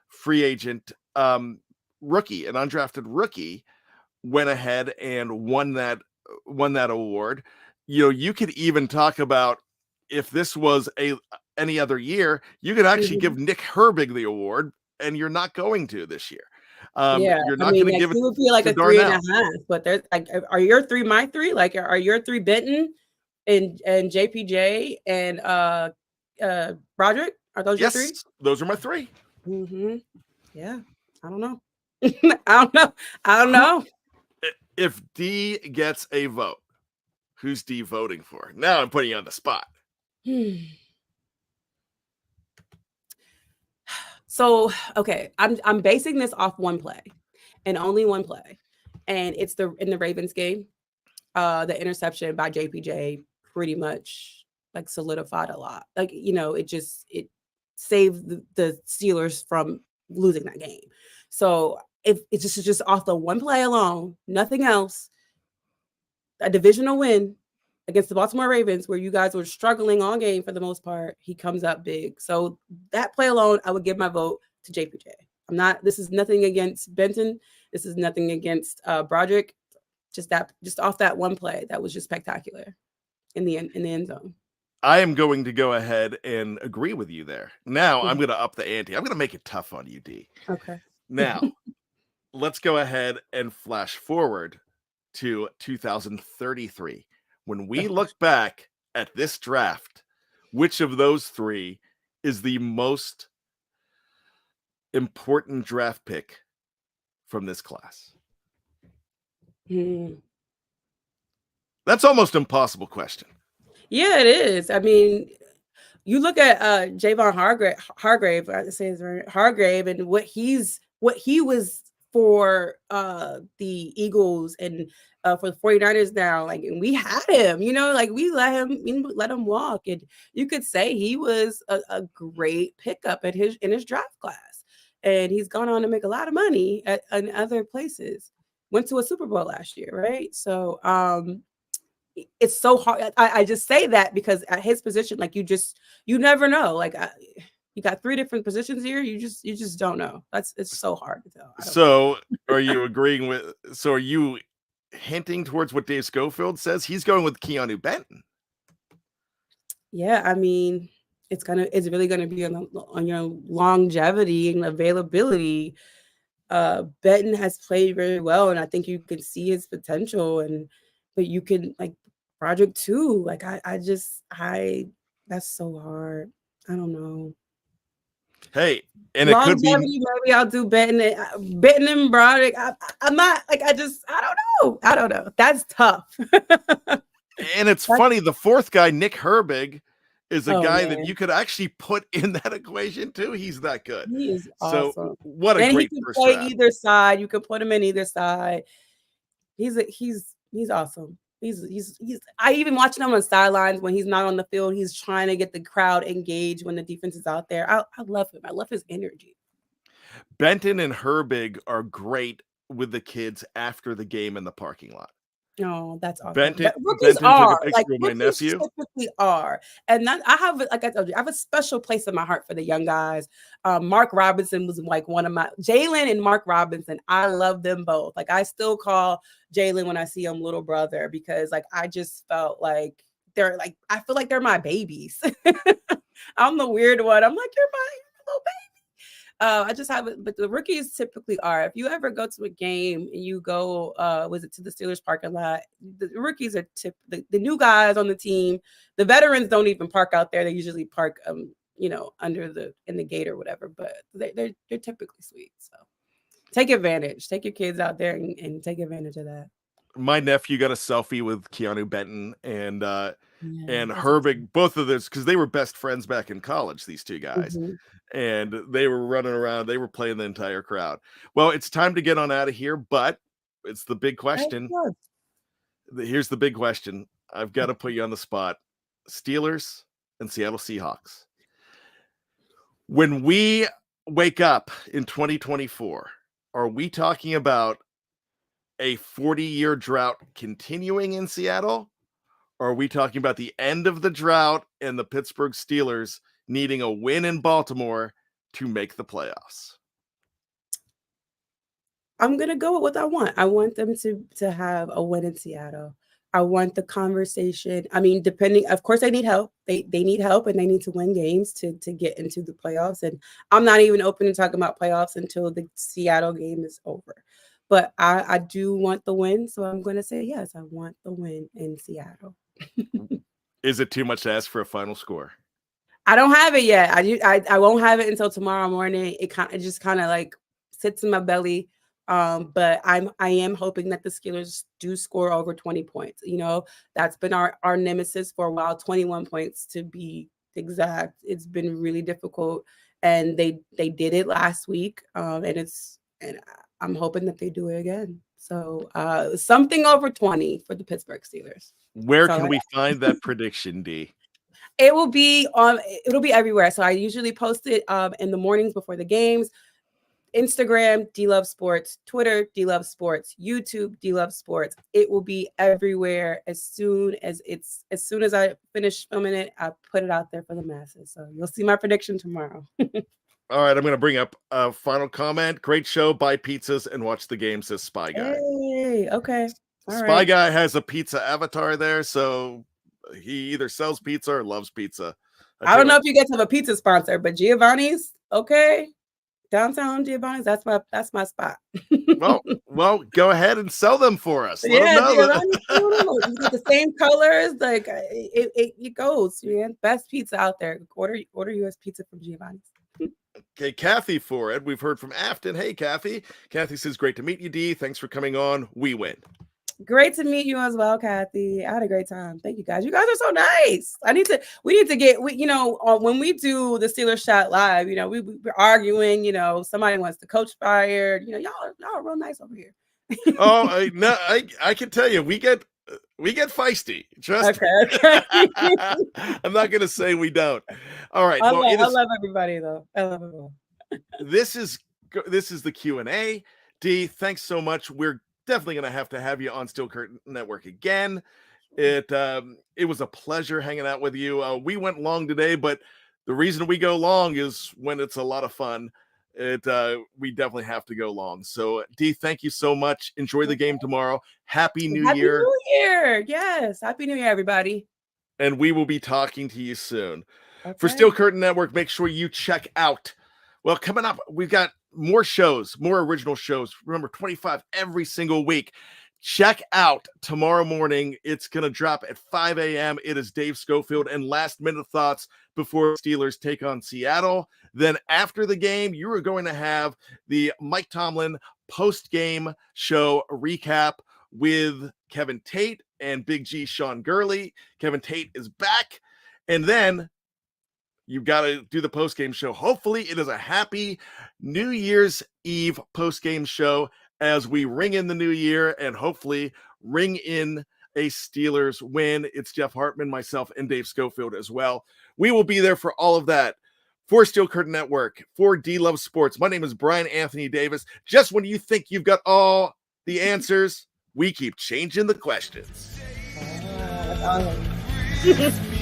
free agent rookie, an undrafted rookie, went ahead and won that award. You could even talk about if this was any other year, you could actually give Nick Herbig the award, and you're not going to this year. You're not going to give it. It would be like to a 3.5. But there's like, are your three my three? Like, are your three Benton and JPJ and Broderick? Are those your three? Those are my three. Yeah, I don't know. I don't know. If D gets a vote, who's D voting for? Now I'm putting you on the spot. So, okay, I'm basing this off one play and only one play. And it's in the Ravens game. The interception by JPJ pretty much like solidified a lot. Like, it saved the Steelers from losing that game. So if it's just off the one play alone, nothing else, a divisional win against the Baltimore Ravens, where you guys were struggling all game for the most part, he comes up big. So that play alone, I would give my vote to JPJ. This is nothing against Benton. This is nothing against Broderick. Just off that one play, that was just spectacular in the end zone. I am going to go ahead and agree with you there. Now I'm going to up the ante. I'm going to make it tough on you, D. Okay. Now, let's go ahead and flash forward to 2033. When we look back at this draft, which of those three is the most important draft pick from this class? That's almost an impossible question. Yeah, it is. I mean, you look at Javon Hargrave, I say his name, Hargrave, and what he was for the Eagles and for the 49ers now. Like, and we had him, like we let him walk. And you could say he was a great pickup in his draft class. And he's gone on to make a lot of money in other places. Went to a Super Bowl last year, right? So it's so hard. I just say that because at his position, like you never know. Like you got three different positions here. You just don't know. It's so hard to tell. So are you agreeing with? So are you hinting towards what Dave Schofield says? He's going with Keanu Benton. Yeah, I mean, it's really gonna be on your longevity and availability. Benton has played very well, and I think you can see his potential. And but you can like Project Two. Like I that's so hard. I don't know. Hey, and it could be, Longevity, maybe I'll do Benton and Broderick. I'm not like I don't know. I don't know. That's tough. and it's That's, funny. The fourth guy, Nick Herbig, is a oh guy that man, you could actually put in that equation too. He's that good. he is So, awesome. what a And he great can first play round. either side. You can put him in either side. He's awesome. He's I even watching him on the sidelines when he's not on the field. He's trying to get the crowd engaged when the defense is out there. I love him. I love his energy. Benton and Herbig are great with the kids after the game in the parking lot. Oh, that's awesome. Benton Rookies Benton took a are like picture with my rookies nephew. typically are, and that I have, like I told you, I have a special place in my heart for the young guys. Mark Robinson was like one of my Jalen and Mark Robinson. I love them both. Like I still call Jalen when I see him little brother because like I just felt like they're like I feel like they're my babies. I'm the weird one. I'm like you're my little baby. I just have it, but the rookies typically are. If you ever go to a game and you go, was it to the Steelers parking lot? The rookies are the new guys on the team. The veterans don't even park out there. They usually park, under in the gate or whatever. But they're typically sweet. So take advantage. Take your kids out there and take advantage of that. My nephew got a selfie with Keanu Benton Yeah, and that's awesome. Herbig, both of those because they were best friends back in college, these two guys. Mhm. And they were running around, they were playing the entire crowd. Well, it's time to get on out of here, but it's the big That's question. good. Here's the big question. I've got to put you on the spot. Steelers and Seattle Seahawks. When we wake up in 2024, are we talking about a 40-year drought continuing in Seattle? Or are we talking about the end of the drought and the Pittsburgh Steelers needing a win in Baltimore to make the playoffs? I'm gonna go with what I want. I want them to have a win in Seattle. I want the conversation. I mean, depending, of course, they need help. They need help and they need to win games to get into the playoffs. And I'm not even open to talking about playoffs until the Seattle game is over. But I do want the win, so I'm going to say yes. I want the win in Seattle. Is it too much to ask for a final score? I don't have it yet. I won't have it until tomorrow morning. It just kind of like sits in my belly. But I am hoping that the Steelers do score over 20 points. You know, that's been our nemesis for a while, 21 points to be exact. It's been really difficult. And they did it last week. And I'm hoping that they do it again. So something over 20 for the Pittsburgh Steelers. Where So can we find that prediction, D? it'll be everywhere. So I usually post it in the mornings before the games. Instagram, D Love Sports, Twitter, D Love Sports, YouTube, D Love Sports. It will be everywhere as soon as I finish filming it, I put it out there for the masses. So you'll see my prediction tomorrow. All right, I'm going to bring up a final comment. Great show. Buy pizzas and watch the game, says Spy Guy. Hey, okay. All Spy right. Guy has a pizza avatar there, so he either sells pizza or loves pizza. I don't know if you guys have a pizza sponsor, but Giovanni's, okay. Downtown Giovanni's, that's my spot. well, go ahead and sell them for us. Let Yeah, them know that. you got the same colors. Like it goes, man. Best pizza out there. Order US pizza from Giovanni's. Okay, Kathy for it. We've heard from Afton. Hey, Kathy. Kathy says, great to meet you, D. Thanks for coming on. We win. Great to meet you as well, Kathy. I had a great time. Thank you guys. You guys are so nice. We need to get, when we do the Steelers Shot Live, we're arguing, somebody wants the coach fired. Y'all are real nice over here. Oh, I can tell you, we get feisty. Trust me. Okay. I'm not going to say we don't. All right. I love everybody though. I love everyone. This is the Q&A. D, thanks so much. We're definitely going to have you on Steel Curtain Network again. It was a pleasure hanging out with you. We went long today, but the reason we go long is when it's a lot of fun. We definitely have to go long. So D, thank you so much. Enjoy the game tomorrow. Happy New Year. New Year. Yes. Happy New Year, everybody. and we will be talking to you soon. For Okay. Steel Curtain Network, make sure you check out. Well, coming up, we've got more shows, more original shows. Remember, 25 every single week. Check out tomorrow morning. It's going to drop at 5 a.m. It is Dave Schofield and last minute thoughts before Steelers take on Seattle. Then after the game, you are going to have the Mike Tomlin post-game show recap with Kevin Tate and Big G Sean Gurley. Kevin Tate is back. And then you've got to do the post-game show. Hopefully it is a happy New Year's Eve post-game show as we ring in the new year and hopefully ring in a Steelers win. It's Jeff Hartman, myself, and Dave Schofield as well. We will be there for all of that. For Steel Curtain Network, for D-Love Sports, my name is Bryan Anthony Davis. Just when you think you've got all the answers, we keep changing the questions. That's awesome.